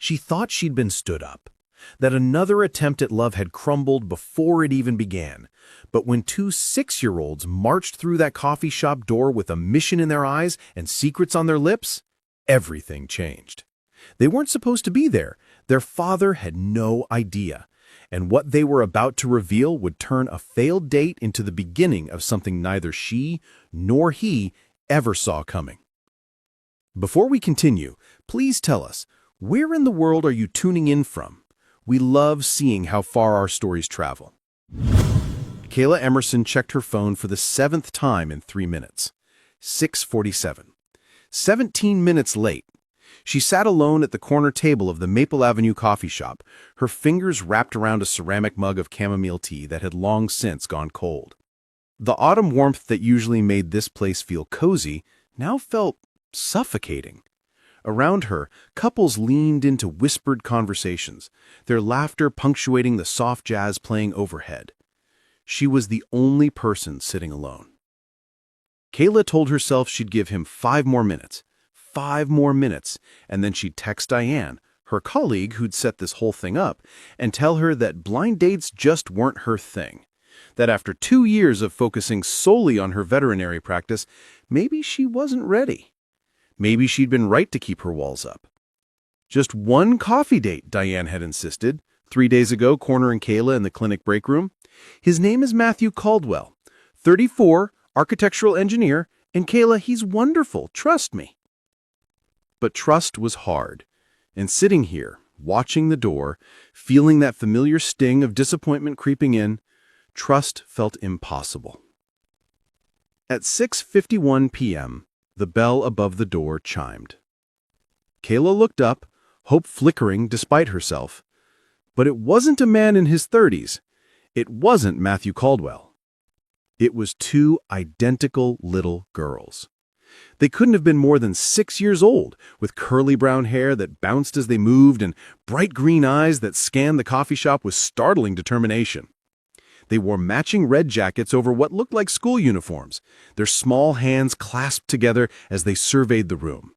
She thought she'd been stood up, that another attempt at love had crumbled before it even began. But when two 6-year-olds marched through that coffee shop door with a mission in their eyes and secrets on their lips, everything changed. They weren't supposed to be there. Their father had no idea. And what they were about to reveal would turn a failed date into the beginning of something neither she nor he ever saw coming. Before we continue, please tell us, where in the world are you tuning in from? We love seeing how far our stories travel. Kayla Emerson checked her phone for the 7th time in 3 minutes. 6:47. 17 minutes late. She sat alone at the corner table of the Maple Avenue coffee shop, her fingers wrapped around a ceramic mug of chamomile tea that had long since gone cold. The autumn warmth that usually made this place feel cozy now felt suffocating. Around her, couples leaned into whispered conversations, their laughter punctuating the soft jazz playing overhead. She was the only person sitting alone. Kayla told herself she'd give him 5 more minutes. 5 more minutes, and then she'd text Diane, her colleague who'd set this whole thing up, and tell her that blind dates just weren't her thing. That after 2 years of focusing solely on her veterinary practice, maybe she wasn't ready. Maybe she'd been right to keep her walls up. Just one coffee date, Diane had insisted, 3 days ago cornering Kayla in the clinic break room. His name is Matthew Caldwell, 34, architectural engineer, and Kayla, he's wonderful, trust me. But trust was hard, and sitting here, watching the door, feeling that familiar sting of disappointment creeping in, trust felt impossible. At 6:51 p.m., the bell above the door chimed. Kayla looked up, hope flickering despite herself. But it wasn't a man in his 30s. It wasn't Matthew Caldwell. It was 2 identical little girls. They couldn't have been more than 6 years old, with curly brown hair that bounced as they moved and bright green eyes that scanned the coffee shop with startling determination. They wore matching red jackets over what looked like school uniforms, their small hands clasped together as they surveyed the room.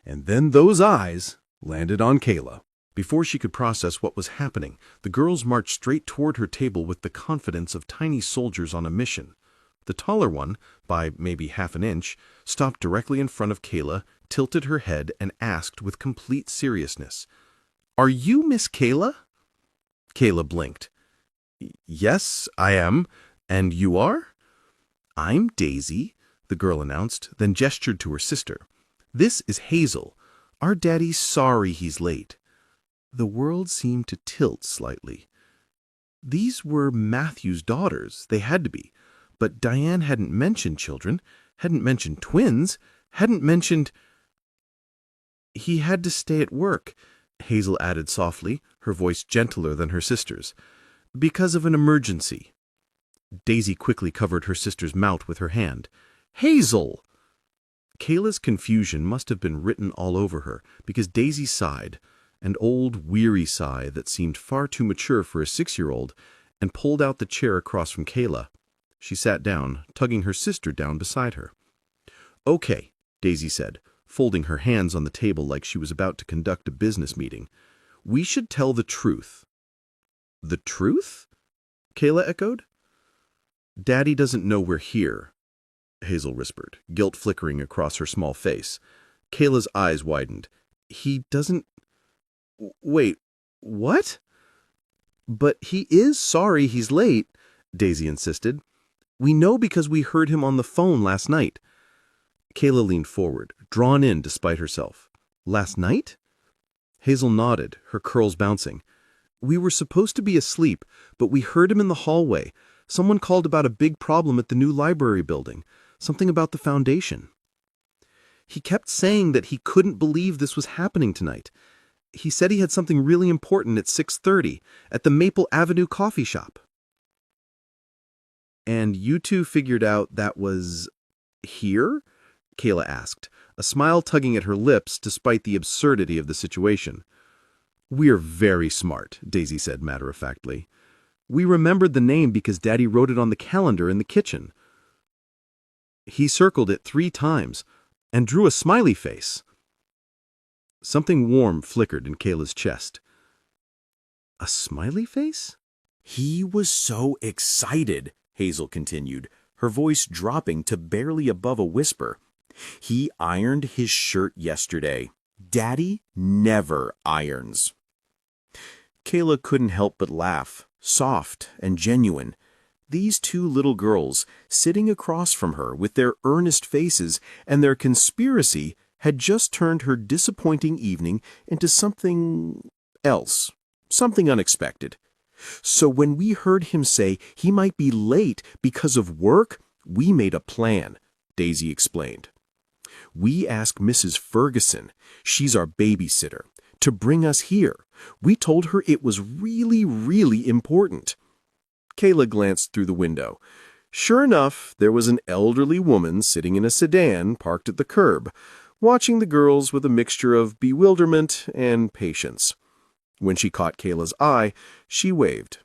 And then those eyes landed on Kayla. Before she could process what was happening, the girls marched straight toward her table with the confidence of tiny soldiers on a mission. The taller one, by maybe half an inch, stopped directly in front of Kayla, tilted her head, and asked with complete seriousness, "Are you Miss Kayla?" Kayla blinked. "Yes, I am. And you are?" "I'm Daisy," the girl announced, then gestured to her sister. "This is Hazel. Our daddy's sorry he's late." The world seemed to tilt slightly. These were Matthew's daughters. They had to be. But Diane hadn't mentioned children, hadn't mentioned twins, hadn't mentioned... "He had to stay at work," Hazel added softly, her voice gentler than her sister's, "because of an emergency." Daisy quickly covered her sister's mouth with her hand. "Hazel!" Kayla's confusion must have been written all over her, because Daisy sighed, an old, weary sigh that seemed far too mature for a 6-year-old, and pulled out the chair across from Kayla. She sat down, tugging her sister down beside her. "Okay," Daisy said, folding her hands on the table like she was about to conduct a business meeting. "We should tell the truth." "The truth?" Kayla echoed. "Daddy doesn't know we're here," Hazel whispered, guilt flickering across her small face. Kayla's eyes widened. "He doesn't... Wait, what?" "But he is sorry he's late," Daisy insisted. "We know because we heard him on the phone last night." Kayla leaned forward, drawn in despite herself. "Last night?" Hazel nodded, her curls bouncing. "We were supposed to be asleep, but we heard him in the hallway. Someone called about a big problem at the new library building, something about the foundation. He kept saying that he couldn't believe this was happening tonight. He said he had something really important at 6:30 at the Maple Avenue coffee shop." "And you two figured out that was... here?" Kayla asked, a smile tugging at her lips despite the absurdity of the situation. "We're very smart," Daisy said matter-of-factly. "We remembered the name because Daddy wrote it on the calendar in the kitchen. He circled it 3 times and drew a smiley face." Something warm flickered in Kayla's chest. A smiley face? He was so excited, Hazel continued, her voice dropping to barely above a whisper. He ironed his shirt yesterday. Daddy never irons. Kayla couldn't help but laugh, soft and genuine. These two little girls, sitting across from her with their earnest faces and their conspiracy, had just turned her disappointing evening into something else, something unexpected. So when we heard him say he might be late because of work, we made a plan, Daisy explained. We asked Mrs. Ferguson, she's our babysitter, to bring us here. We told her it was really, really important. Kayla glanced through the window. Sure enough, there was an elderly woman sitting in a sedan parked at the curb, watching the girls with a mixture of bewilderment and patience. When she caught Kayla's eye, she waved.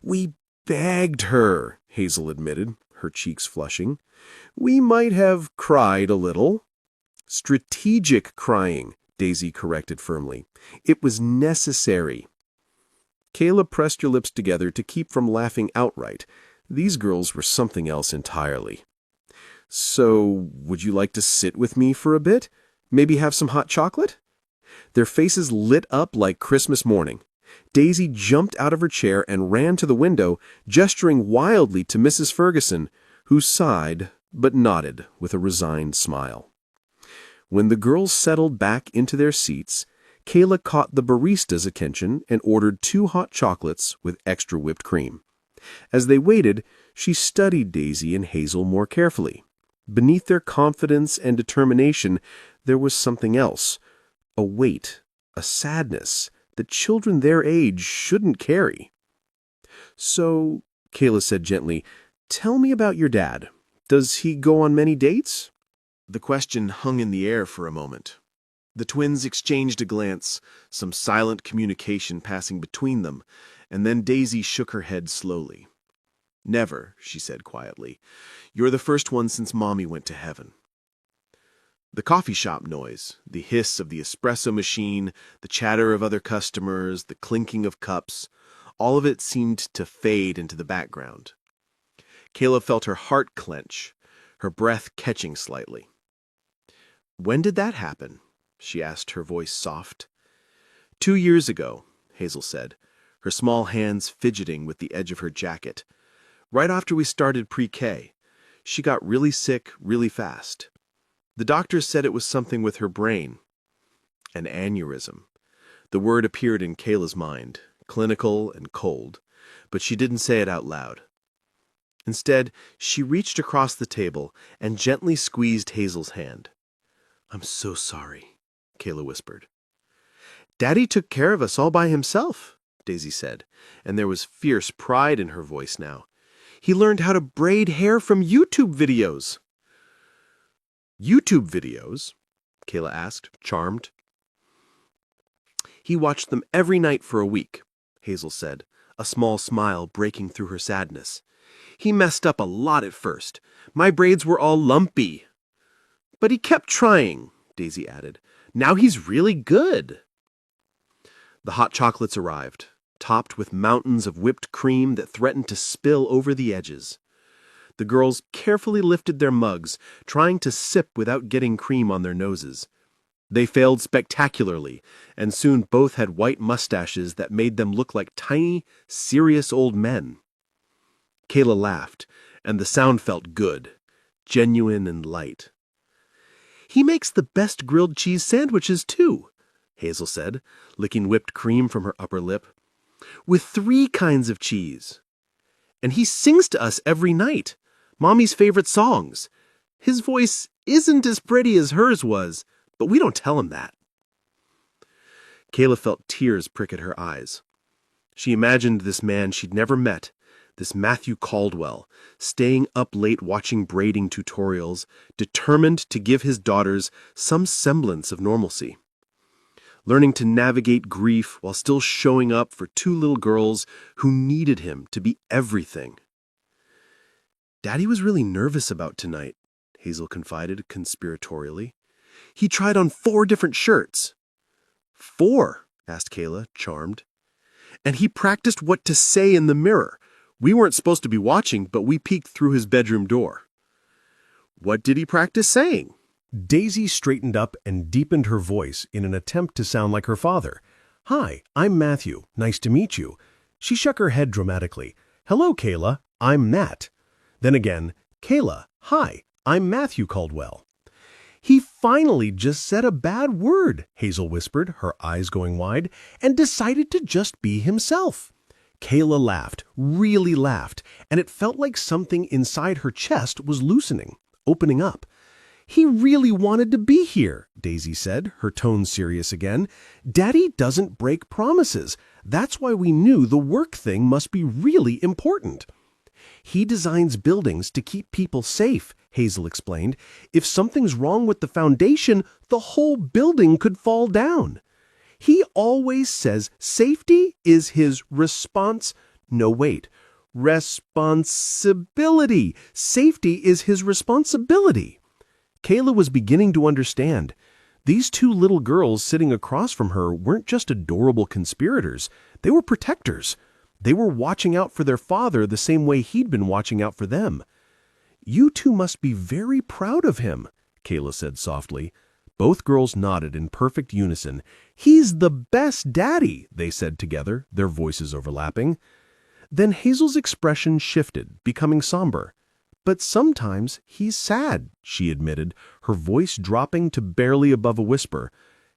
We begged her, Hazel admitted, her cheeks flushing. We might have cried a little. Strategic crying, Daisy corrected firmly. It was necessary. Kayla pressed her lips together to keep from laughing outright. These girls were something else entirely. So, would you like to sit with me for a bit? Maybe have some hot chocolate? Their faces lit up like Christmas morning. Daisy jumped out of her chair and ran to the window, gesturing wildly to Mrs. Ferguson, who sighed but nodded with a resigned smile. When the girls settled back into their seats, Kayla caught the barista's attention and ordered 2 hot chocolates with extra whipped cream. As they waited, she studied Daisy and Hazel more carefully. Beneath their confidence and determination, there was something else, a weight, a sadness that children their age shouldn't carry. So, Kayla said gently, tell me about your dad. Does he go on many dates? The question hung in the air for a moment. The twins exchanged a glance, some silent communication passing between them, and then Daisy shook her head slowly. Never, she said quietly. You're the first one since Mommy went to heaven. The coffee shop noise, the hiss of the espresso machine, the chatter of other customers, the clinking of cups, all of it seemed to fade into the background. Kayla felt her heart clench, her breath catching slightly. When did that happen? She asked, her voice soft. 2 years ago, Hazel said, her small hands fidgeting with the edge of her jacket. Right after we started pre-K. She got really sick really fast. The doctors said it was something with her brain. An aneurysm. The word appeared in Kayla's mind, clinical and cold, but she didn't say it out loud. Instead, she reached across the table and gently squeezed Hazel's hand. I'm so sorry, Kayla whispered. Daddy took care of us all by himself, Daisy said, and there was fierce pride in her voice now. He learned how to braid hair from YouTube videos. YouTube videos? Kayla asked, charmed. He watched them every night for a week, Hazel said, a small smile breaking through her sadness. He messed up a lot at first. My braids were all lumpy. But he kept trying, Daisy added. Now he's really good. The hot chocolates arrived, topped with mountains of whipped cream that threatened to spill over the edges. The girls carefully lifted their mugs, trying to sip without getting cream on their noses. They failed spectacularly, and soon both had white mustaches that made them look like tiny, serious old men. Kayla laughed, and the sound felt good, genuine and light. He makes the best grilled cheese sandwiches, too, Hazel said, licking whipped cream from her upper lip. With 3 kinds of cheese. And he sings to us every night, Mommy's favorite songs. His voice isn't as pretty as hers was, but we don't tell him that. Kayla felt tears prick at her eyes. She imagined this man she'd never met, this Matthew Caldwell, staying up late watching braiding tutorials, determined to give his daughters some semblance of normalcy. Learning to navigate grief while still showing up for 2 little girls who needed him to be everything. Daddy was really nervous about tonight, Hazel confided conspiratorially. He tried on 4 different shirts. 4? Asked Kayla, charmed. And he practiced what to say in the mirror. We weren't supposed to be watching, but we peeked through his bedroom door. What did he practice saying? Daisy straightened up and deepened her voice in an attempt to sound like her father. "Hi, I'm Matthew. Nice to meet you." She shook her head dramatically. "Hello, Kayla. I'm Matt." Then again, "Kayla, hi, I'm Matthew Caldwell." "He finally just said a bad word," Hazel whispered, her eyes going wide, "and decided to just be himself." Kayla laughed, really laughed, and it felt like something inside her chest was loosening, opening up. "He really wanted to be here," Daisy said, her tone serious again. "Daddy doesn't break promises. That's why we knew the work thing must be really important." "He designs buildings to keep people safe," Hazel explained. "If something's wrong with the foundation, the whole building could fall down. He always says safety is his responsibility. Safety is his responsibility." Kayla was beginning to understand. These two little girls sitting across from her weren't just adorable conspirators. They were protectors. They were watching out for their father the same way he'd been watching out for them. "You two must be very proud of him," Kayla said softly. Both girls nodded in perfect unison. "He's the best daddy," they said together, their voices overlapping. Then Hazel's expression shifted, becoming somber. "But sometimes he's sad," she admitted, her voice dropping to barely above a whisper.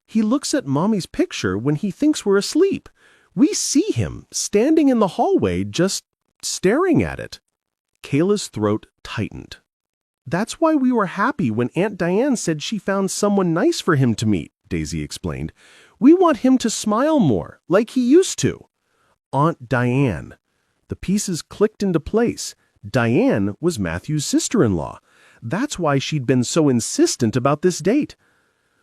"He looks at Mommy's picture when he thinks we're asleep. We see him standing in the hallway just staring at it." Kayla's throat tightened. "That's why we were happy when Aunt Diane said she found someone nice for him to meet," Daisy explained. "We want him to smile more, like he used to." Aunt Diane. The pieces clicked into place. Diane was Matthew's sister-in-law. That's why she'd been so insistent about this date.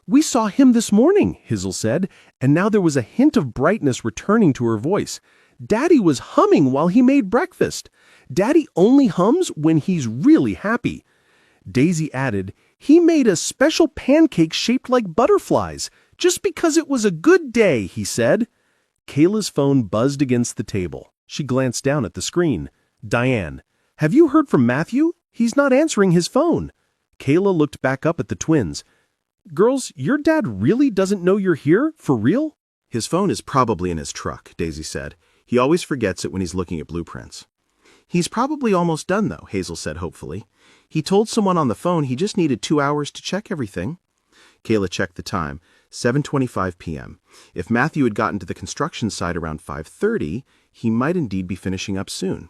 "We saw him this morning," Hazel said, and now there was a hint of brightness returning to her voice. "Daddy was humming while he made breakfast. Daddy only hums when he's really happy." Daisy added, "He made a special pancake shaped like butterflies, just because it was a good day," he said. Kayla's phone buzzed against the table. She glanced down at the screen. "Diane, have you heard from Matthew? He's not answering his phone." Kayla looked back up at the twins. "Girls, your dad really doesn't know you're here? For real?" His phone is probably in his truck, Daisy said. He always forgets it when he's looking at blueprints. He's probably almost done, though, Hazel said hopefully. He told someone on the phone he just needed 2 hours to check everything. Kayla checked the time, 7:25 p.m. If Matthew had gotten to the construction site around 5:30, he might indeed be finishing up soon.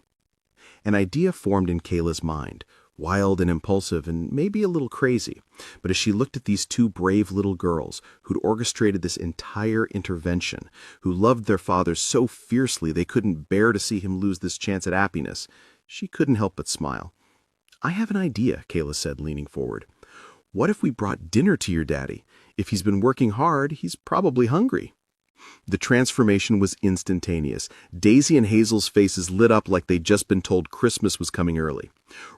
An idea formed in Kayla's mind, wild and impulsive and maybe a little crazy. But as she looked at these two brave little girls who'd orchestrated this entire intervention, who loved their father so fiercely they couldn't bear to see him lose this chance at happiness, she couldn't help but smile. "I have an idea," Kayla said, leaning forward. "What if we brought dinner to your daddy? If he's been working hard, he's probably hungry." The transformation was instantaneous. Daisy and Hazel's faces lit up like they'd just been told Christmas was coming early.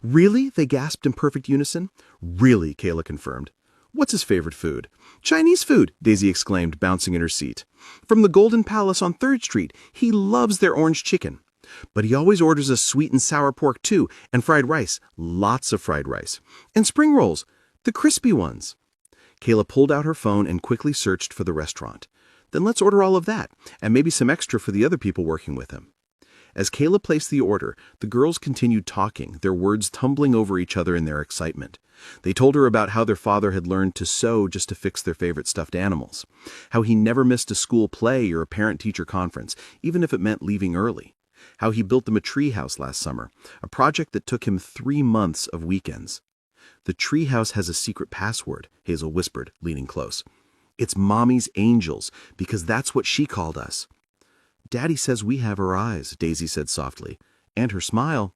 "Really?" they gasped in perfect unison. "Really," Kayla confirmed. "What's his favorite food?" "Chinese food," Daisy exclaimed, bouncing in her seat. "From the Golden Palace on 3rd Street. He loves their orange chicken. But he always orders a sweet and sour pork too, and fried rice, lots of fried rice. And spring rolls, the crispy ones." Kayla pulled out her phone and quickly searched for the restaurant. "Then let's order all of that, and maybe some extra for the other people working with him." As Kayla placed the order, the girls continued talking, their words tumbling over each other in their excitement. They told her about how their father had learned to sew just to fix their favorite stuffed animals, how he never missed a school play or a parent-teacher conference, even if it meant leaving early, how he built them a tree house last summer, a project that took him 3 months of weekends. "The tree house has a secret password," Hazel whispered, leaning close. "It's Mommy's Angels, because that's what she called us." "Daddy says we have her eyes," Daisy said softly, "and her smile."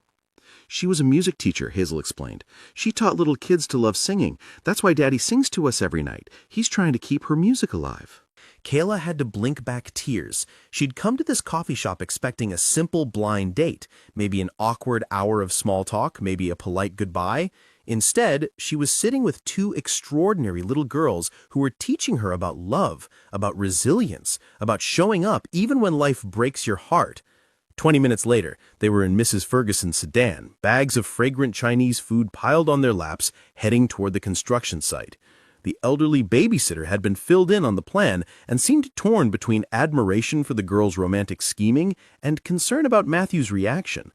"She was a music teacher," Hazel explained. "She taught little kids to love singing. That's why Daddy sings to us every night. He's trying to keep her music alive." Kayla had to blink back tears. She'd come to this coffee shop expecting a simple blind date, maybe an awkward hour of small talk, maybe a polite goodbye. Instead, she was sitting with two extraordinary little girls who were teaching her about love, about resilience, about showing up even when life breaks your heart. 20 minutes later, they were in Mrs. Ferguson's sedan, bags of fragrant Chinese food piled on their laps, heading toward the construction site. The elderly babysitter had been filled in on the plan and seemed torn between admiration for the girls' romantic scheming and concern about Matthew's reaction.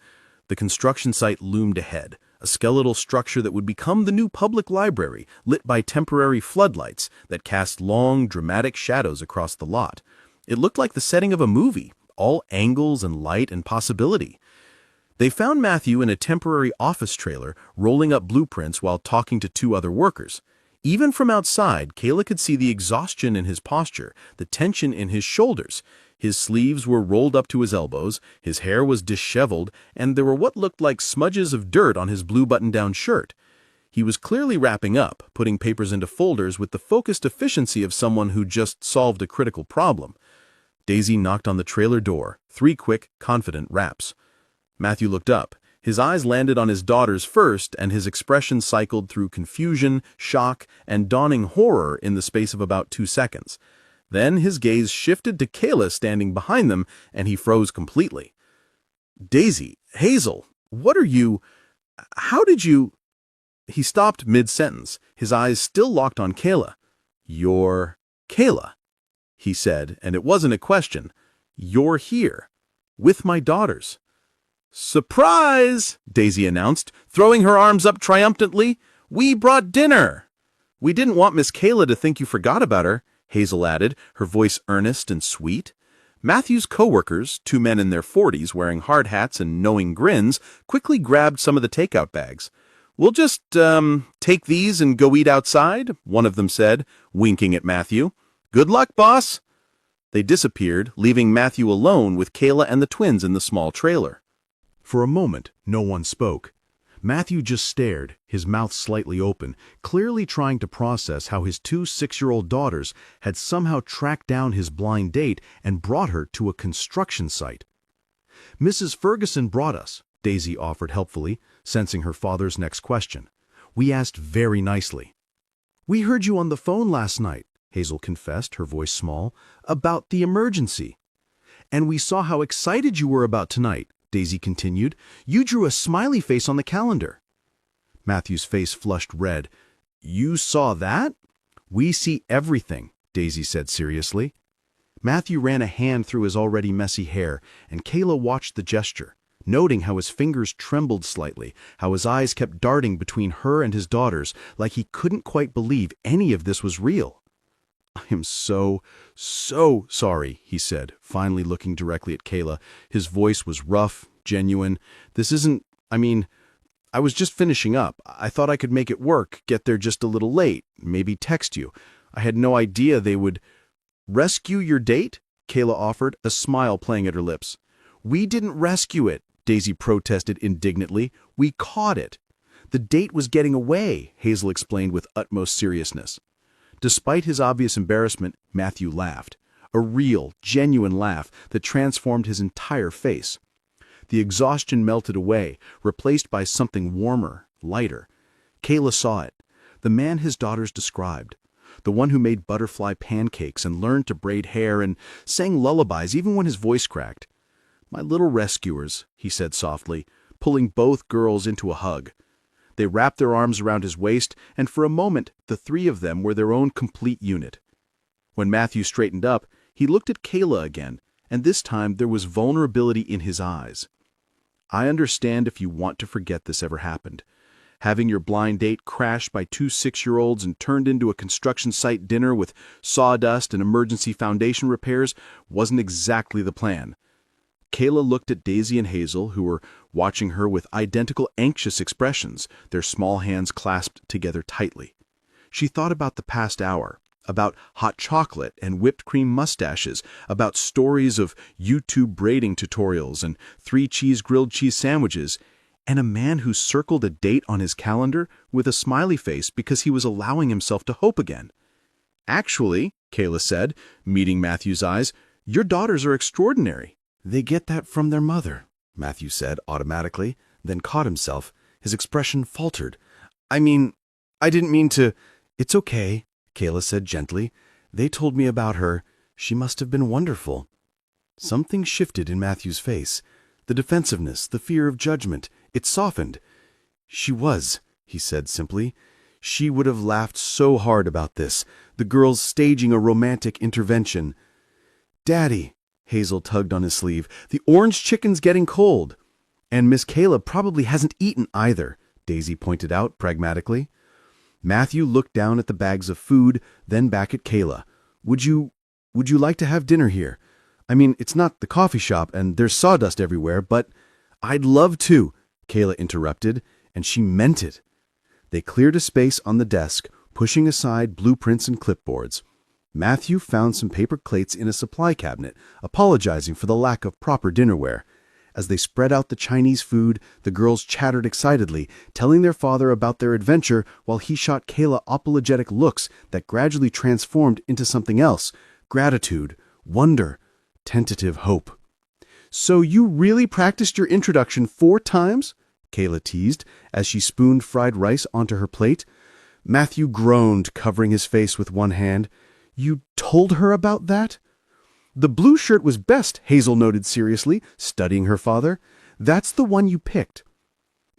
The construction site loomed ahead, a skeletal structure that would become the new public library, lit by temporary floodlights that cast long, dramatic shadows across the lot. It looked like the setting of a movie, all angles and light and possibility. They found Matthew in a temporary office trailer, rolling up blueprints while talking to two other workers. Even from outside, Kayla could see the exhaustion in his posture, the tension in his shoulders. His sleeves were rolled up to his elbows, his hair was disheveled, and there were what looked like smudges of dirt on his blue button-down shirt. He was clearly wrapping up, putting papers into folders with the focused efficiency of someone who just solved a critical problem. Daisy knocked on the trailer door, 3 quick, confident raps. Matthew looked up. His eyes landed on his daughters first, and his expression cycled through confusion, shock, and dawning horror in the space of about 2 seconds. Then his gaze shifted to Kayla standing behind them, and he froze completely. "Daisy, Hazel, what are you... How did you..." He stopped mid-sentence, his eyes still locked on Kayla. "You're Kayla," he said, and it wasn't a question. "You're here, with my daughters." "Surprise!" Daisy announced, throwing her arms up triumphantly. "We brought dinner!" "We didn't want Miss Kayla to think you forgot about her," Hazel added, her voice earnest and sweet. Matthew's co-workers, 2 men in their 40s wearing hard hats and knowing grins, quickly grabbed some of the takeout bags. "We'll just, take these and go eat outside," one of them said, winking at Matthew. "Good luck, boss." They disappeared, leaving Matthew alone with Kayla and the twins in the small trailer. For a moment, no one spoke. Matthew just stared, his mouth slightly open, clearly trying to process how his 2 6-year-old daughters had somehow tracked down his blind date and brought her to a construction site. "Mrs. Ferguson brought us," Daisy offered helpfully, sensing her father's next question. "We asked very nicely." "We heard you on the phone last night," Hazel confessed, her voice small, "about the emergency. And we saw how excited you were about tonight," Daisy continued. "You drew a smiley face on the calendar." Matthew's face flushed red. "You saw that?" "We see everything," Daisy said seriously. Matthew ran a hand through his already messy hair, and Kayla watched the gesture, noting how his fingers trembled slightly, how his eyes kept darting between her and his daughters, like he couldn't quite believe any of this was real. "I am so sorry," he said, finally looking directly at Kayla. His voice was rough, genuine. "This isn't... I was just finishing up. I thought I could make it work, get there just a little late, maybe text you. I had no idea they would..." "Rescue your date?" Kayla offered, a smile playing at her lips. "We didn't rescue it," Daisy protested indignantly. "We caught it." "The date was getting away," Hazel explained with utmost seriousness. Despite his obvious embarrassment, Matthew laughed. A real, genuine laugh that transformed his entire face. The exhaustion melted away, replaced by something warmer, lighter. Kayla saw it. The man his daughters described. The one who made butterfly pancakes and learned to braid hair and sang lullabies even when his voice cracked. "My little rescuers," he said softly, pulling both girls into a hug. They wrapped their arms around his waist, and for a moment the 3 of them were their own complete unit. When Matthew straightened up, he looked at Kayla again, and this time there was vulnerability in his eyes. "I understand if you want to forget this ever happened. Having your blind date crashed by 2 6-year-olds and turned into a construction site dinner with sawdust and emergency foundation repairs wasn't exactly the plan." Kayla looked at Daisy and Hazel, who were watching her with identical anxious expressions, their small hands clasped together tightly. She thought about the past hour, about hot chocolate and whipped cream mustaches, about stories of YouTube braiding tutorials and 3-cheese grilled cheese sandwiches, and a man who circled a date on his calendar with a smiley face because he was allowing himself to hope again. "Actually," Kayla said, meeting Matthew's eyes, "your daughters are extraordinary." "They get that from their mother," Matthew said automatically, then caught himself. His expression faltered. I mean, I didn't mean to. It's okay, Kayla said gently. They told me about her. She must have been wonderful. Something shifted in Matthew's face. The defensiveness, the fear of judgment, it softened. She was, he said simply. She would have laughed so hard about this, the girls staging a romantic intervention. Daddy, Hazel tugged on his sleeve, the orange chicken's getting cold. And Miss Kayla probably hasn't eaten either, Daisy pointed out pragmatically. Matthew looked down at the bags of food, then back at Kayla. Would you like to have dinner here? I mean, it's not the coffee shop and there's sawdust everywhere, but I'd love to, Kayla interrupted, and she meant it. They cleared a space on the desk, pushing aside blueprints and clipboards. Matthew found some paper plates in a supply cabinet, apologizing for the lack of proper dinnerware. As they spread out the Chinese food, the girls chattered excitedly, telling their father about their adventure while he shot Kayla apologetic looks that gradually transformed into something else: gratitude, wonder, tentative hope. So you really practiced your introduction 4 times? Kayla teased as she spooned fried rice onto her plate. Matthew groaned, covering his face with one hand. You told her about that? The blue shirt was best, Hazel noted seriously, studying her father. That's the one you picked.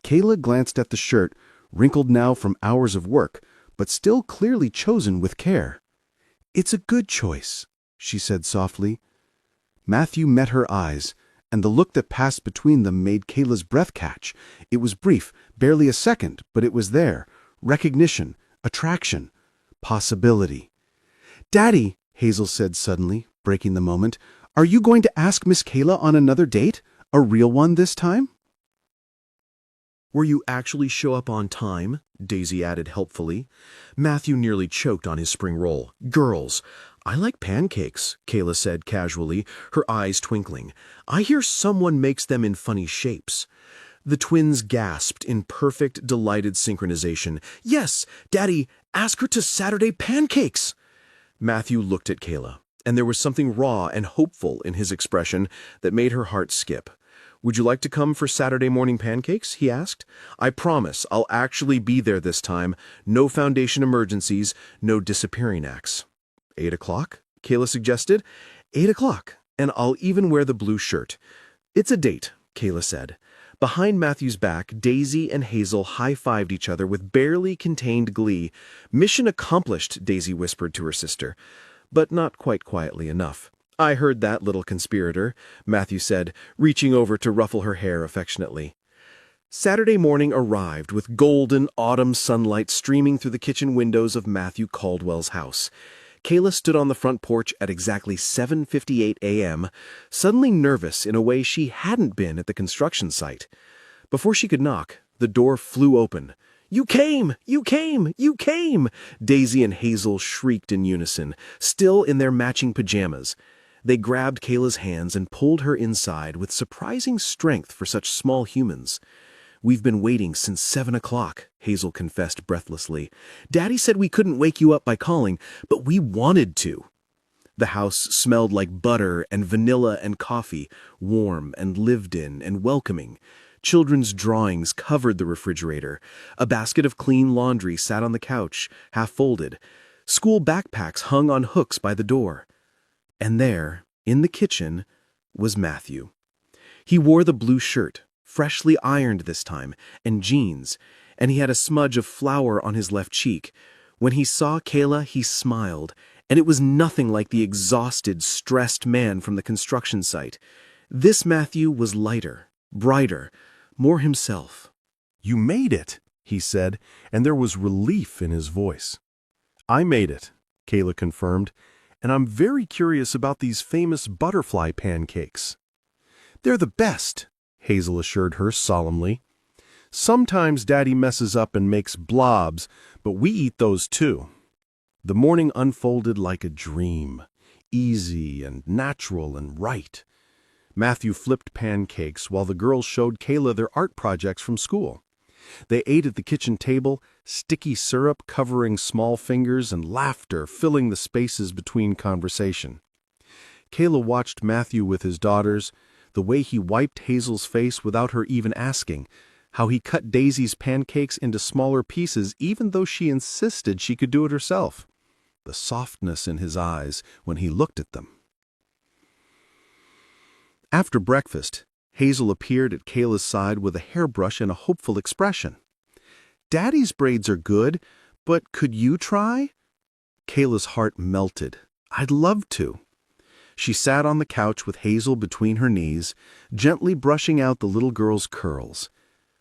Kayla glanced at the shirt, wrinkled now from hours of work, but still clearly chosen with care. It's a good choice, she said softly. Matthew met her eyes, and the look that passed between them made Kayla's breath catch. It was brief, barely a second, but it was there. Recognition, attraction, possibility. Daddy, Hazel said suddenly, breaking the moment, are you going to ask Miss Kayla on another date? A real one this time? Will you actually show up on time? Daisy added helpfully. Matthew nearly choked on his spring roll. Girls, I like pancakes, Kayla said casually, her eyes twinkling. I hear someone makes them in funny shapes. The twins gasped in perfect, delighted synchronization. Yes, Daddy, ask her to Saturday pancakes! Matthew looked at Kayla, and there was something raw and hopeful in his expression that made her heart skip. Would you like to come for Saturday morning pancakes? He asked. I promise I'll actually be there this time. No foundation emergencies, no disappearing acts. 8 o'clock? Kayla suggested. 8 o'clock, and I'll even wear the blue shirt. It's a date, Kayla said. Behind Matthew's back, Daisy and Hazel high-fived each other with barely contained glee. Mission accomplished, Daisy whispered to her sister. But not quite quietly enough. I heard that, little conspirator, Matthew said, reaching over to ruffle her hair affectionately. Saturday morning arrived with golden autumn sunlight streaming through the kitchen windows of Matthew Caldwell's house. Kayla stood on the front porch at exactly 7:58 a.m., suddenly nervous in a way she hadn't been at the construction site. Before she could knock, the door flew open. You came! You came! You came! Daisy and Hazel shrieked in unison, still in their matching pajamas. They grabbed Kayla's hands and pulled her inside with surprising strength for such small humans. We've been waiting since 7 o'clock, Hazel confessed breathlessly. Daddy said we couldn't wake you up by calling, but we wanted to. The house smelled like butter and vanilla and coffee, warm and lived in and welcoming. Children's drawings covered the refrigerator. A basket of clean laundry sat on the couch, half folded. School backpacks hung on hooks by the door. And there, in the kitchen, was Matthew. He wore the blue shirt, freshly ironed this time, and jeans, and he had a smudge of flour on his left cheek. When he saw Kayla, he smiled, and it was nothing like the exhausted, stressed man from the construction site. This Matthew was lighter, brighter, more himself. You made it, he said, and there was relief in his voice. I made it, Kayla confirmed, and I'm very curious about these famous butterfly pancakes. They're the best, Hazel assured her solemnly. Sometimes Daddy messes up and makes blobs, but we eat those too. The morning unfolded like a dream, easy and natural and right. Matthew flipped pancakes while the girls showed Kayla their art projects from school. They ate at the kitchen table, sticky syrup covering small fingers and laughter filling the spaces between conversation. Kayla watched Matthew with his daughters, the way he wiped Hazel's face without her even asking, how he cut Daisy's pancakes into smaller pieces even though she insisted she could do it herself. The softness in his eyes when he looked at them. After breakfast, Hazel appeared at Kayla's side with a hairbrush and a hopeful expression. "Daddy's braids are good, but could you try?" Kayla's heart melted. "I'd love to." She sat on the couch with Hazel between her knees, gently brushing out the little girl's curls.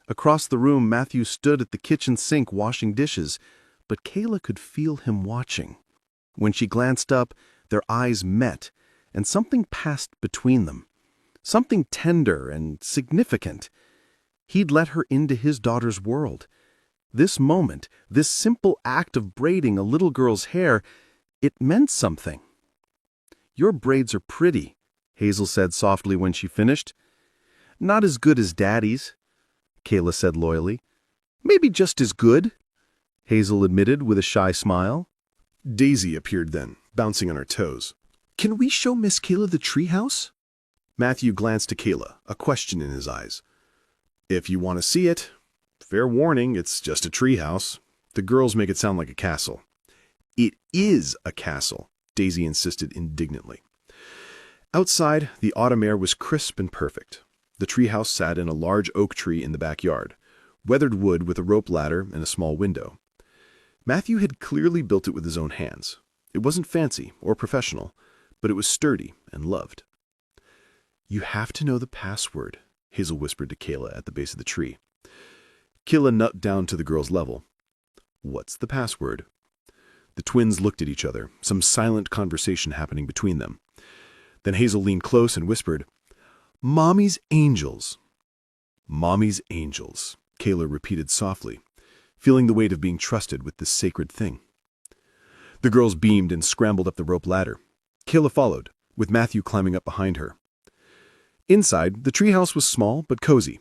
Across the room, Matthew stood at the kitchen sink washing dishes, but Kayla could feel him watching. When she glanced up, their eyes met, and something passed between them. Something tender and significant. He'd let her into his daughter's world. This moment, this simple act of braiding a little girl's hair, it meant something. "Your braids are pretty," Hazel said softly when she finished. "Not as good as Daddy's," Kayla said loyally. "Maybe just as good," Hazel admitted with a shy smile. Daisy appeared then, bouncing on her toes. "Can we show Miss Kayla the treehouse?" Matthew glanced to Kayla, a question in his eyes. "If you want to see it. Fair warning, it's just a treehouse. The girls make it sound like a castle." "It is a castle," Daisy insisted indignantly. Outside, the autumn air was crisp and perfect. The treehouse sat in a large oak tree in the backyard, weathered wood with a rope ladder and a small window. Matthew had clearly built it with his own hands. It wasn't fancy or professional, but it was sturdy and loved. "You have to know the password," Hazel whispered to Kayla at the base of the tree. Kayla nut down to the girl's level. "What's the password?" The twins looked at each other, some silent conversation happening between them. Then Hazel leaned close and whispered, "Mommy's angels." "Mommy's angels," Kayla repeated softly, feeling the weight of being trusted with this sacred thing. The girls beamed and scrambled up the rope ladder. Kayla followed, with Matthew climbing up behind her. Inside, the treehouse was small but cozy.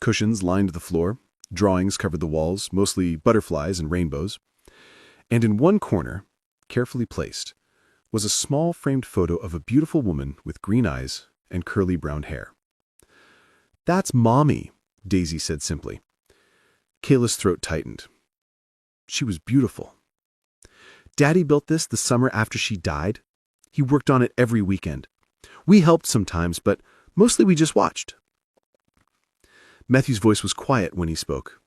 Cushions lined the floor, drawings covered the walls, mostly butterflies and rainbows. And in one corner, carefully placed, was a small framed photo of a beautiful woman with green eyes and curly brown hair. "That's Mommy," Daisy said simply. Kayla's throat tightened. She was beautiful. "Daddy built this the summer after she died. He worked on it every weekend. We helped sometimes, but mostly we just watched." Matthew's voice was quiet when he spoke.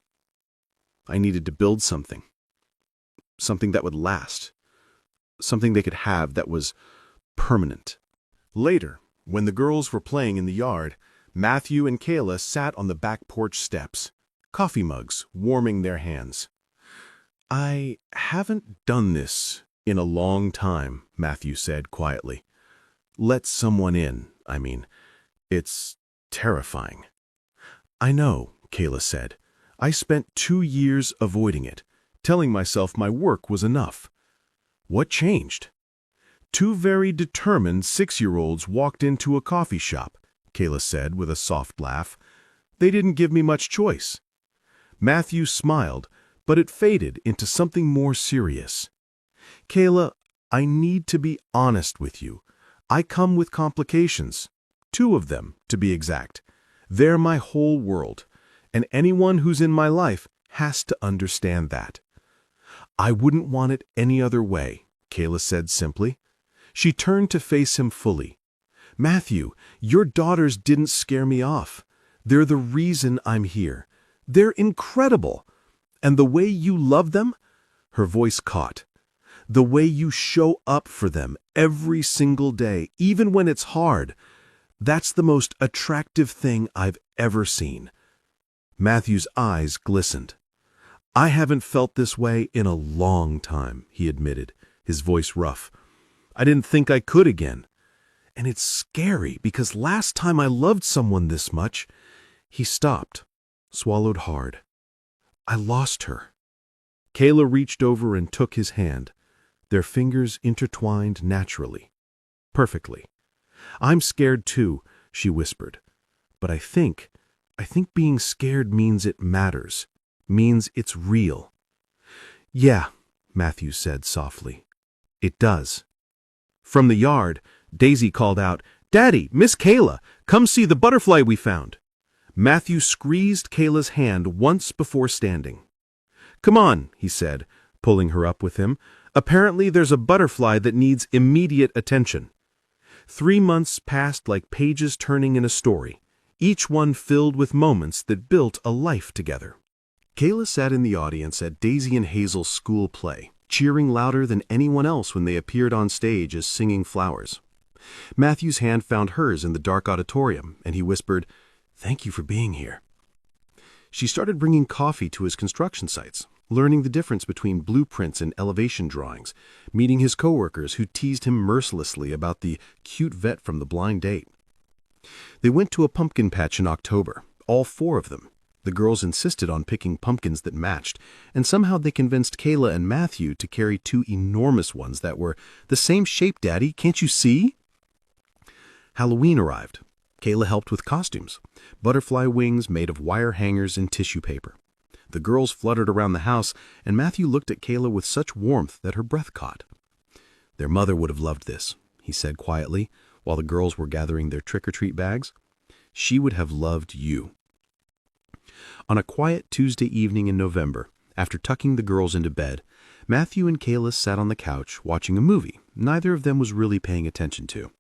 "I needed to build something. Something that would last. Something they could have that was permanent." Later, when the girls were playing in the yard, Matthew and Kayla sat on the back porch steps, coffee mugs warming their hands. "I haven't done this in a long time," Matthew said quietly. "Let someone in, I mean. It's terrifying." "I know," Kayla said. "I spent 2 years avoiding it, telling myself my work was enough." "What changed?" "Two very determined 6-year-olds walked into a coffee shop," Kayla said with a soft laugh. "They didn't give me much choice." Matthew smiled, but it faded into something more serious. "Kayla, I need to be honest with you. I come with complications. 2 of them, to be exact. They're my whole world, and anyone who's in my life has to understand that." "I wouldn't want it any other way," Kayla said simply. She turned to face him fully. "Matthew, your daughters didn't scare me off. They're the reason I'm here. They're incredible. And the way you love them," her voice caught, "the way you show up for them every single day, even when it's hard, that's the most attractive thing I've ever seen." Matthew's eyes glistened. "I haven't felt this way in a long time," he admitted, his voice rough. "I didn't think I could again. And it's scary because last time I loved someone this much..." He stopped, swallowed hard. "I lost her." Kayla reached over and took his hand, their fingers intertwined naturally, perfectly. "I'm scared too," she whispered. "But I think being scared means it matters, means it's real." "Yeah," Matthew said softly. "It does." From the yard, Daisy called out, "Daddy, Miss Kayla, come see the butterfly we found." Matthew squeezed Kayla's hand once before standing. "Come on," he said, pulling her up with him. "Apparently there's a butterfly that needs immediate attention." 3 months passed like pages turning in a story, each one filled with moments that built a life together. Kayla sat in the audience at Daisy and Hazel's school play, cheering louder than anyone else when they appeared on stage as singing flowers. Matthew's hand found hers in the dark auditorium, and he whispered, "Thank you for being here." She started bringing coffee to his construction sites, learning the difference between blueprints and elevation drawings, meeting his coworkers who teased him mercilessly about the cute vet from the blind date. They went to a pumpkin patch in October, all 4 of them. The girls insisted on picking pumpkins that matched, and somehow they convinced Kayla and Matthew to carry 2 enormous ones that were, "The same shape, Daddy, can't you see?" Halloween arrived. Kayla helped with costumes, butterfly wings made of wire hangers and tissue paper. The girls fluttered around the house, and Matthew looked at Kayla with such warmth that her breath caught. "Their mother would have loved this," he said quietly, while the girls were gathering their trick-or-treat bags. "She would have loved you." On a quiet Tuesday evening in November, after tucking the girls into bed, Matthew and Kayla sat on the couch watching a movie neither of them was really paying attention to.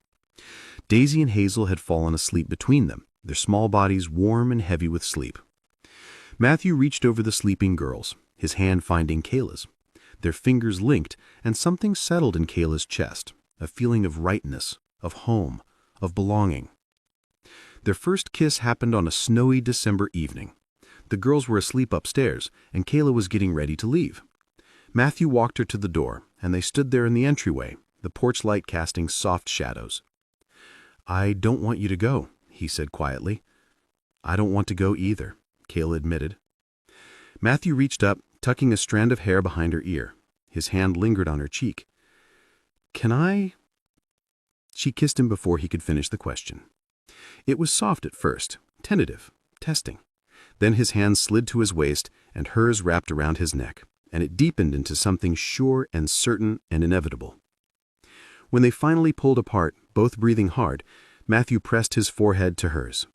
Daisy and Hazel had fallen asleep between them, their small bodies warm and heavy with sleep. Matthew reached over the sleeping girls, his hand finding Kayla's. Their fingers linked, and something settled in Kayla's chest, a feeling of rightness, of home, of belonging. Their first kiss happened on a snowy December evening. The girls were asleep upstairs, and Kayla was getting ready to leave. Matthew walked her to the door, and they stood there in the entryway, the porch light casting soft shadows. "I don't want you to go," he said quietly. "I don't want to go either," Kayla admitted. Matthew reached up, tucking a strand of hair behind her ear. His hand lingered on her cheek. "Can I?" She kissed him before he could finish the question. It was soft at first, tentative, testing. Then his hand slid to his waist, and hers wrapped around his neck, and it deepened into something sure and certain and inevitable. When they finally pulled apart, both breathing hard, Matthew pressed his forehead to hers.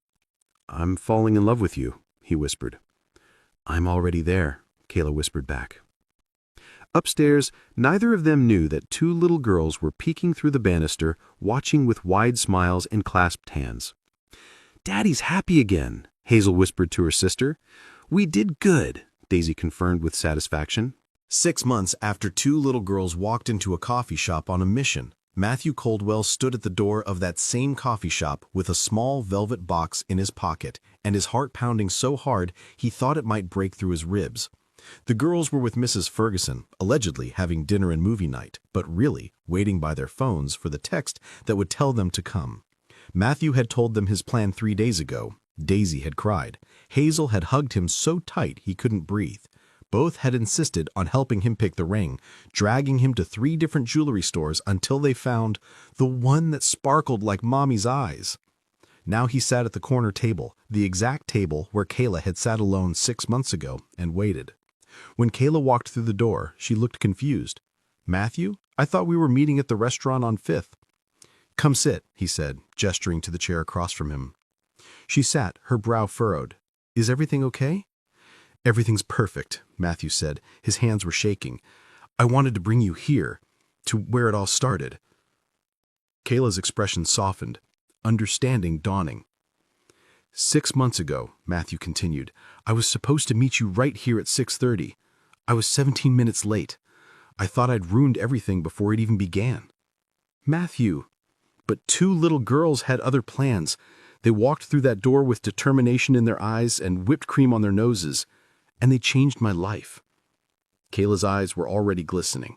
"I'm falling in love with you," he whispered. "I'm already there," Kayla whispered back. Upstairs, neither of them knew that 2 little girls were peeking through the banister, watching with wide smiles and clasped hands. "Daddy's happy again," Hazel whispered to her sister. "We did good," Daisy confirmed with satisfaction. 6 months after 2 little girls walked into a coffee shop on a mission, Matthew Coldwell stood at the door of that same coffee shop with a small velvet box in his pocket and his heart pounding so hard he thought it might break through his ribs. The girls were with Mrs. Ferguson, allegedly having dinner and movie night, but really waiting by their phones for the text that would tell them to come. Matthew had told them his plan 3 days ago. Daisy had cried. Hazel had hugged him so tight he couldn't breathe. Both had insisted on helping him pick the ring, dragging him to 3 different jewelry stores until they found the one that sparkled like Mommy's eyes. Now he sat at the corner table, the exact table where Kayla had sat alone 6 months ago, and waited. When Kayla walked through the door, she looked confused. "Matthew, I thought we were meeting at the restaurant on 5th. "Come sit," he said, gesturing to the chair across from him. She sat, her brow furrowed. "Is everything okay?" "Everything's perfect," Matthew said. His hands were shaking. "I wanted to bring you here, to where it all started." Kayla's expression softened, understanding dawning. "6 months ago," Matthew continued, "I was supposed to meet you right here at 6:30. I was 17 minutes late. I thought I'd ruined everything before it even began." "Matthew." But 2 little girls had other plans. They walked through that door with determination in their eyes and whipped cream on their noses, and they changed my life. Kayla's eyes were already glistening.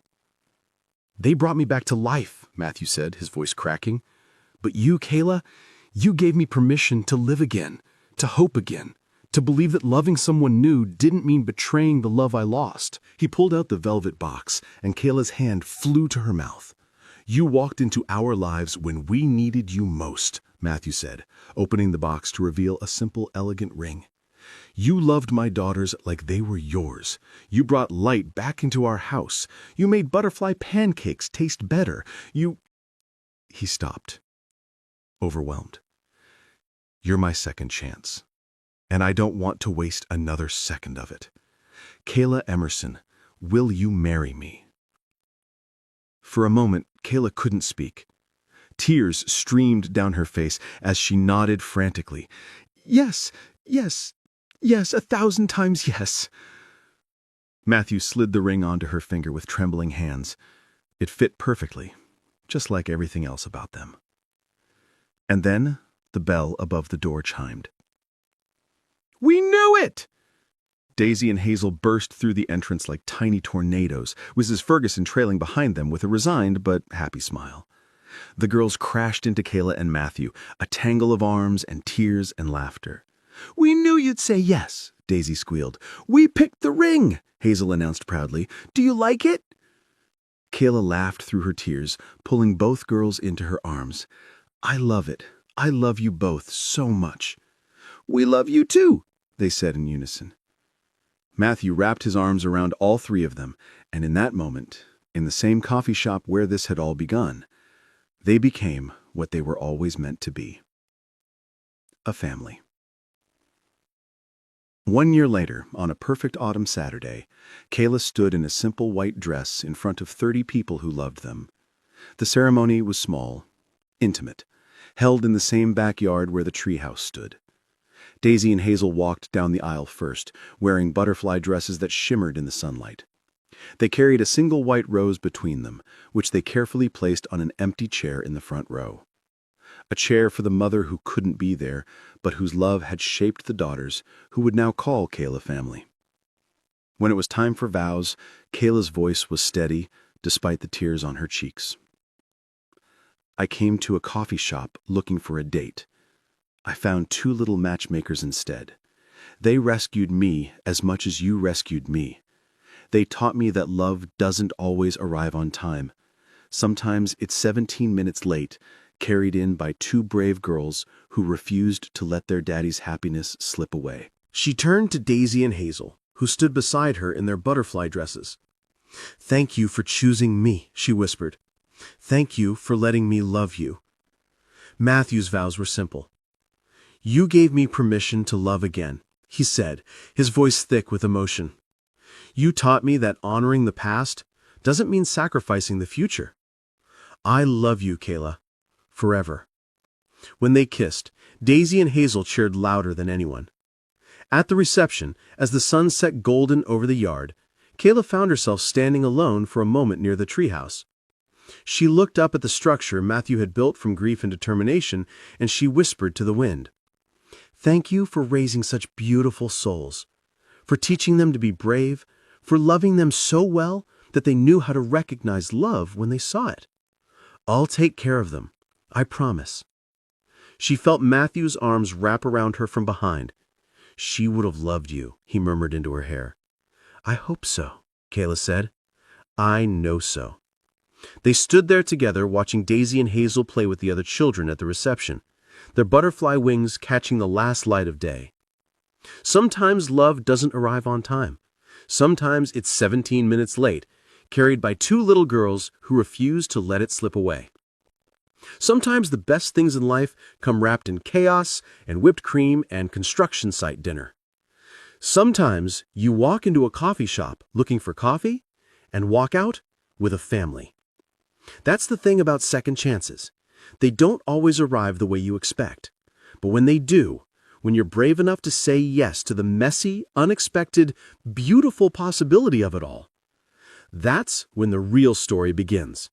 "They brought me back to life," Matthew said, his voice cracking. "But you, Kayla, you gave me permission to live again, to hope again, to believe that loving someone new didn't mean betraying the love I lost." He pulled out the velvet box, and Kayla's hand flew to her mouth. "You walked into our lives when we needed you most," Matthew said, opening the box to reveal a simple, elegant ring. "You loved my daughters like they were yours. You brought light back into our house. You made butterfly pancakes taste better. You—" He stopped, overwhelmed. "You're my second chance." and I don't want to waste another second of it. Kayla Emerson, will you marry me?" For a moment, Kayla couldn't speak. Tears streamed down her face as she nodded frantically. "Yes, yes, yes, 1,000 times yes." Matthew slid the ring onto her finger with trembling hands. It fit perfectly, just like everything else about them. And then the bell above the door chimed. "We knew it!" Daisy and Hazel burst through the entrance like tiny tornadoes, Mrs. Ferguson trailing behind them with a resigned but happy smile. The girls crashed into Kayla and Matthew, a tangle of arms and tears and laughter. "We knew you'd say yes," Daisy squealed. "We picked the ring," Hazel announced proudly. "Do you like it?" Kayla laughed through her tears, pulling both girls into her arms. "I love it. I love you both so much." "We love you too," they said in unison. Matthew wrapped his arms around all three of them, and in that moment, in the same coffee shop where this had all begun, they became what they were always meant to be: a family. 1 year later, on a perfect autumn Saturday, Kayla stood in a simple white dress in front of 30 people who loved them. The ceremony was small, intimate, held in the same backyard where the treehouse stood. Daisy and Hazel walked down the aisle first, wearing butterfly dresses that shimmered in the sunlight. They carried a single white rose between them, which they carefully placed on an empty chair in the front row. A chair for the mother who couldn't be there, but whose love had shaped the daughters, who would now call Kayla family. When it was time for vows, Kayla's voice was steady, despite the tears on her cheeks. "I came to a coffee shop looking for a date. I found 2 little matchmakers instead. They rescued me as much as you rescued me. They taught me that love doesn't always arrive on time. Sometimes it's 17 minutes late, carried in by 2 brave girls who refused to let their daddy's happiness slip away." She turned to Daisy and Hazel, who stood beside her in their butterfly dresses. "Thank you for choosing me," she whispered. "Thank you for letting me love you." Matthew's vows were simple. "You gave me permission to love again," he said, his voice thick with emotion. "You taught me that honoring the past doesn't mean sacrificing the future. I love you, Kayla, forever." When they kissed, Daisy and Hazel cheered louder than anyone. At the reception, as the sun set golden over the yard, Kayla found herself standing alone for a moment near the treehouse. She looked up at the structure Matthew had built from grief and determination, and she whispered to the wind, "Thank you for raising such beautiful souls, for teaching them to be brave, for loving them so well that they knew how to recognize love when they saw it. I'll take care of them, I promise." She felt Matthew's arms wrap around her from behind. "She would have loved you," he murmured into her hair. "I hope so," Kayla said. "I know so." They stood there together watching Daisy and Hazel play with the other children at the reception, their butterfly wings catching the last light of day. Sometimes love doesn't arrive on time. Sometimes it's 17 minutes late, carried by 2 little girls who refuse to let it slip away. Sometimes the best things in life come wrapped in chaos and whipped cream and construction site dinner. Sometimes you walk into a coffee shop looking for coffee and walk out with a family. That's the thing about second chances. They don't always arrive the way you expect. But when they do, when you're brave enough to say yes to the messy, unexpected, beautiful possibility of it all, that's when the real story begins.